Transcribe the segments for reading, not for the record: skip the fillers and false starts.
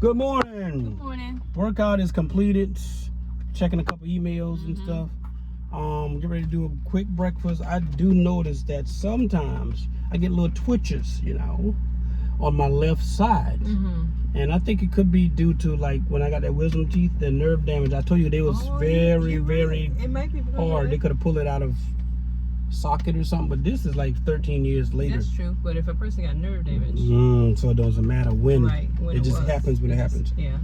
Good morning. Good morning. Workout is completed. Checking a couple emails and stuff. Get ready to do a quick breakfast. I do notice that sometimes I get little twitches, on my left side. And I think it could be due to, like, when I got that wisdom teeth, the nerve damage. I told you they was very It might be hard. They could have pulled it out of socket or something, but this is like 13 years later. That's true, but if a person got nerve damage, so it doesn't matter when. when it just happens when it happens. Yeah.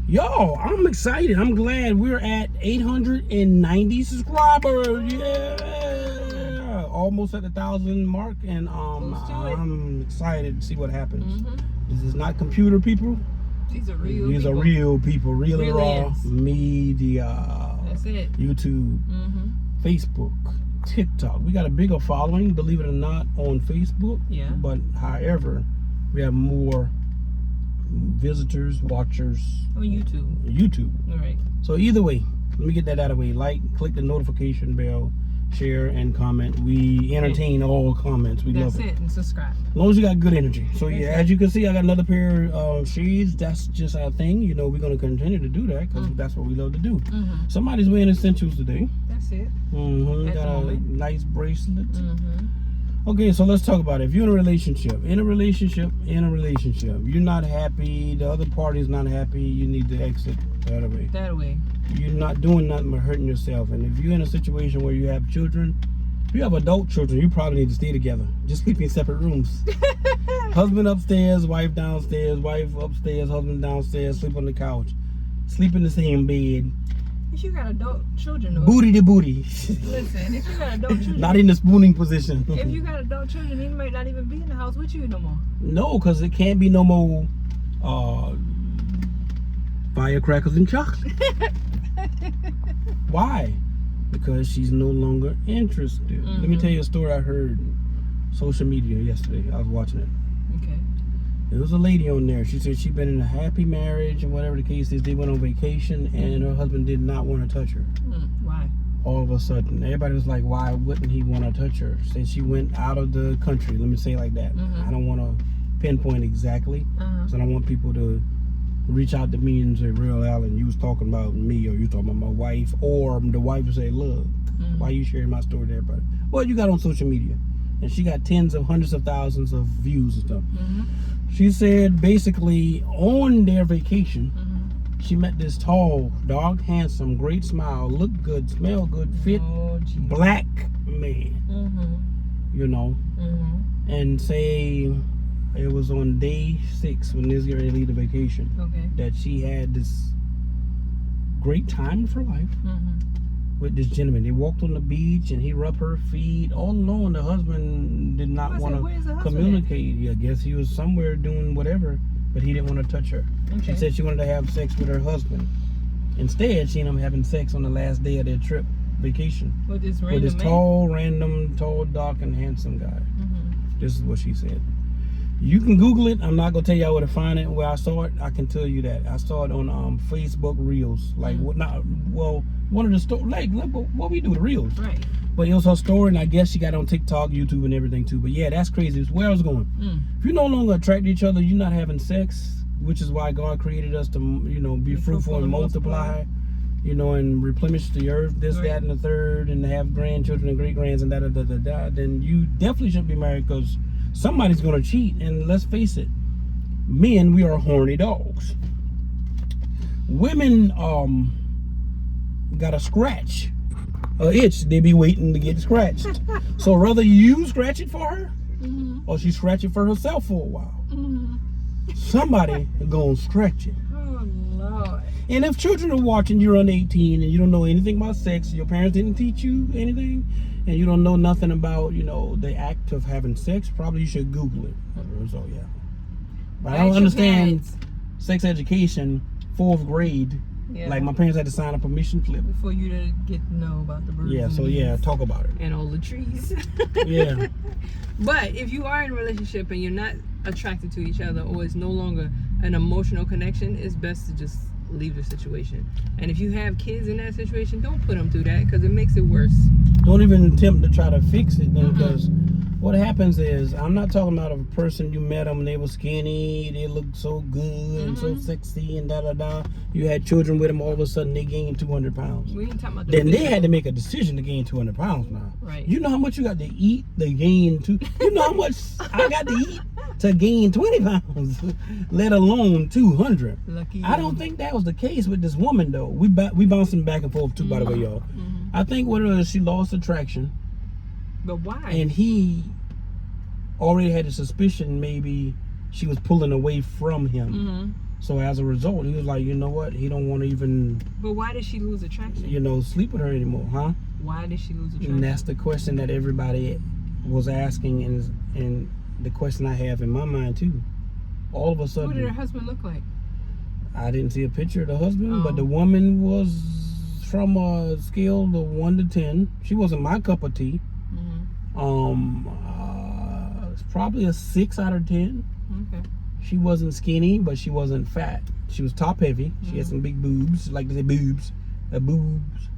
Yo, I'm excited. I'm glad we're at 890 subscribers. Yeah, almost at the 1,000 mark, and I'm excited to see what happens. This is not computer people. These are real. These are real people, real and raw Aliens. media. That's it. YouTube, Facebook, TikTok. We got a bigger following, believe it or not, on Facebook. Yeah. But however, we have more visitors, watchers On YouTube. All right. So either way, let me get that out of the way. Like, click the notification bell, share, and comment. We entertain all comments. We love it. That's it. And subscribe. As long as you got good energy. So yeah, That's as you can see, I got another pair of shades. That's just our thing. We're going to continue to do that because that's what we love to do. Somebody's wearing essentials today. That's it. Got a nice bracelet. Okay, so let's talk about it. If you're in a relationship, you're not happy, the other party's not happy, you need to exit that way. That way. You're not doing nothing but hurting yourself. And if you're in a situation where you have children, if you have adult children, you probably need to stay together. Just sleep in separate rooms. Husband upstairs, wife downstairs, wife upstairs, husband downstairs, sleep on the couch. Sleep in the same bed. If you got adult children, though, Booty to booty. listen, if you got adult children, Not in the spooning position. if you got adult children, they might not even be in the house with you no more. No, because it can't be no more firecrackers and chocolate. Why? Because she's no longer interested. Let me tell you a story I heard social media yesterday. I was watching it. Okay. There was a lady on there. She said she'd been in a happy marriage and whatever the case is. They went on vacation and her husband did not want to touch her. Why? All of a sudden, everybody was like, why wouldn't he want to touch her? Since she went out of the country. Let me say it like that. I don't want to pinpoint exactly. So I don't want people to reach out to me and say, real Alan, you was talking about me, or you talking about my wife, or the wife would say, look, why you sharing my story to everybody? Well, you got on social media. And she got tens of hundreds of thousands of views and stuff. She said basically on their vacation, she met this tall, dark, handsome, great smile, look good, smell good, fit, black man. And say it was on day 6 when this girl leave the vacation that she had this great time of her life with this gentleman. They walked on the beach and he rubbed her feet. All alone, the husband did not want to communicate. I guess he was somewhere doing whatever, but he didn't want to touch her. She said she wanted to have sex with her husband. Instead, she ended up having sex on the last day of their trip, vacation, with this tall, dark, and handsome guy. This is what she said. You can Google it. I'm not gonna tell y'all where to find it. Where I saw it, I can tell you that I saw it on Facebook Reels. Like one of the stories, like what we do, the Reels. Right. But it was her story, and I guess she got on TikTok, YouTube, and everything too. But yeah, that's crazy. It's where I was going. If you no longer attract each other, you're not having sex, which is why God created us to, be fruitful and multiply. And replenish the earth, this, that, and the third, and have grandchildren and great grands and da. Then you definitely shouldn't be married, because somebody's gonna cheat. And let's face it, men, we are horny dogs. Women got a scratch, a itch, they be waiting to get scratched. So rather you scratch it for her, or she scratch it for herself for a while. Somebody gonna scratch it. Oh Lord. And if children are watching, you're under 18 and you don't know anything about sex, your parents didn't teach you anything, and you don't know nothing about, the act of having sex, probably you should Google it. So yeah. But I don't understand sex education, 4th grade. Yeah. Like my parents had to sign a permission slip. For you to get to know about the birds. Yeah, so yeah, talk about it. And all the trees. Yeah. But if you are in a relationship and you're not attracted to each other, or it's no longer an emotional connection, it's best to just leave the situation. And if you have kids in that situation, don't put them through that, because it makes it worse. Don't even attempt to try to fix it, because What happens is, I'm not talking about a person you met them and they were skinny, they looked so good and so sexy and da-da-da. You had children with them, all of a sudden they gained 200 pounds. We ain't talking about Then they had to make a decision to gain 200 pounds now. Right. You know how much you got to eat to gain you know how much I got to eat to gain 20 pounds, let alone 200. Lucky I don't think that was the case with this woman though. We bouncing back and forth too, by the way, y'all. I think what it was, she lost attraction. But why? And he already had a suspicion maybe she was pulling away from him. So as a result, he was like, you know what? He don't want to even. But why did she lose attraction? You know, sleep with her anymore, huh? Why did she lose attraction? And that's the question that everybody was asking, and the question I have in my mind too. All of a sudden, what did her husband look like? I didn't see a picture of the husband, but Oh. the woman was from a scale of 1 to 10. She wasn't my cup of tea. It's probably a 6 out of 10. Okay. She wasn't skinny, but she wasn't fat. She was top heavy. She had some big boobs, like they say boobs, boobs.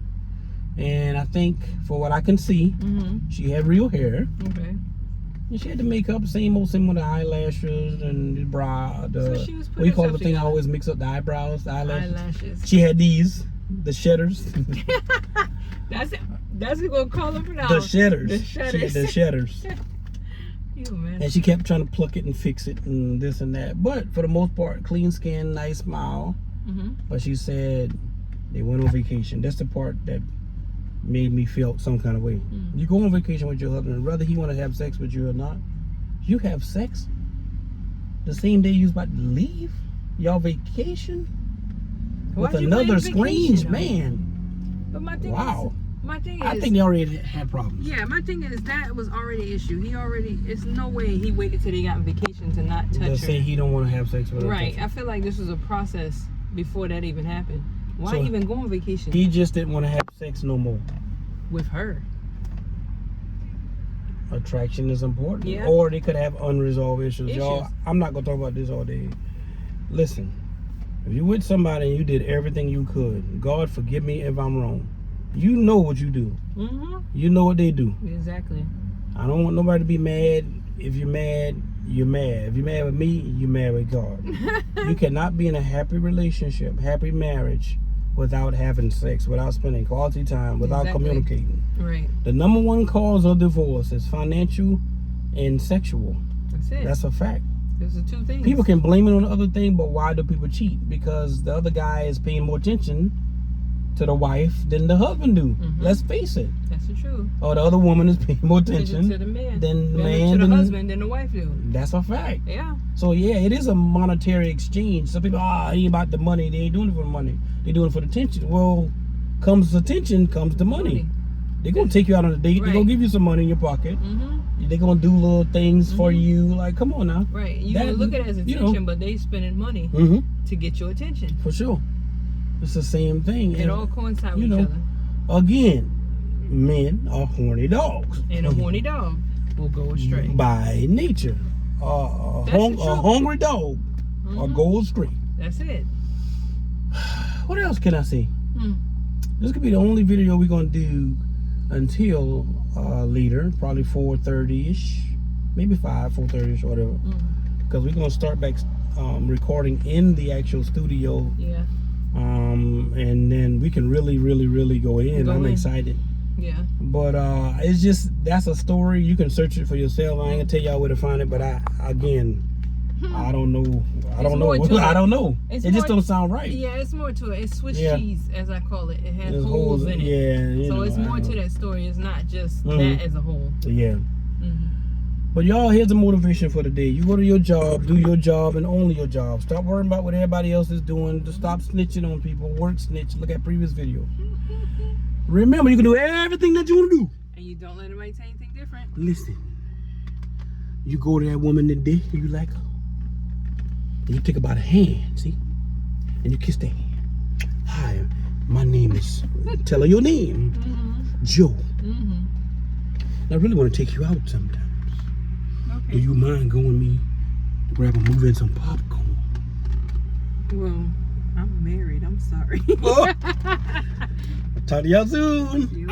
And I think, for what I can see, she had real hair. Okay. And she had the makeup, same old the eyelashes and the brow. So she was What do you call putting the thing I herself always mix up? The eyebrows, the eyelashes. Eyelashes. She had these, the shedders. That's what we're gonna call them for now. The shedders. The She had shedders. the shedders. You man. And she kept trying to pluck it and fix it and this and that. But for the most part, clean skin, nice smile. But she said they went on vacation. That's the part that made me feel some kind of way. You go on vacation with your husband, whether he want to have sex with you or not, you have sex the same day you was about to leave y'all vacation with Why'd you plan another a strange vacation, man. But my thing Wow. is, I think they already had problems. yeah, my thing is that was already an issue. It's no way he waited till they got on vacation to not touch They her. say he don't want to have sex with her. Right. I feel like this was a process before that even happened. Why So even go on vacation He just didn't want to have sex no more. with her? Attraction is important. Yeah. Or they could have unresolved issues. Y'all, Issues. I'm not going to talk about this all day. Listen, if you're with somebody and you did everything you could, God forgive me if I'm wrong. You know what you do. You know what they do. Exactly. I don't want nobody to be mad. If you're mad, you're mad. If you're mad with me, you're mad with God. You cannot be in a happy relationship, happy marriage, without having sex, without spending quality time, without Exactly. communicating. Right. The number one cause of divorce is financial and sexual. That's it. That's a fact. Those are two things. People can blame it on the other thing, but why do people cheat? Because the other guy is paying more attention to the wife than the husband do. Let's face it. That's the truth. Or the other woman is paying more attention to the man than the to man. the than- husband than the wife do. That's a fact. Yeah. So yeah, it is a monetary exchange. Some people, it ain't about the money. They ain't doing it for the money. They doing it for the attention. Well, comes attention, comes the money. They're gonna take you out on a date. They're Right. gonna give you some money in your pocket. They're gonna do little things for you. Like, come on now. Right. You That- can look at it as you attention, know. but they spending money to get your attention. For sure. It's the same thing. It all coincides with you know, each other. Again, men are horny dogs. And a horny dog will go astray. By nature. That's the truth. A hungry dog will go astray. That's it. What else can I say? This could be the only video we're gonna do until later, probably 4:30ish, maybe 4:30ish, whatever. Because we're gonna start back recording in the actual studio, Yeah. and then we can really go in. I'm excited. Yeah. But it's just, that's a story. You can search it for yourself. I ain't gonna tell y'all where to find it, but I don't know. I don't know. I don't know. It just don't sound right. Yeah, it's more to it. It's Swiss Yeah. cheese, as I call it. It has There's holes in it. Yeah. So it's more I to know. that story. It's not just that as a whole. Yeah. But y'all, here's the motivation for the day. You go to your job, do your job, and only your job. Stop worrying about what everybody else is doing. Just stop snitching on people. Work snitch. Look at previous video. Remember, you can do everything that you want to do. And you don't let anybody say anything different. Listen. You go to that woman today, you like her. And you take her by the hand, see? And you kiss the hand. Hi, my name is... Tell her your name. Joe. I really want to take you out sometimes. Okay. Do you mind going with me to grab a movie and some popcorn? Well, I'm married. I'm sorry. Talk to y'all soon. You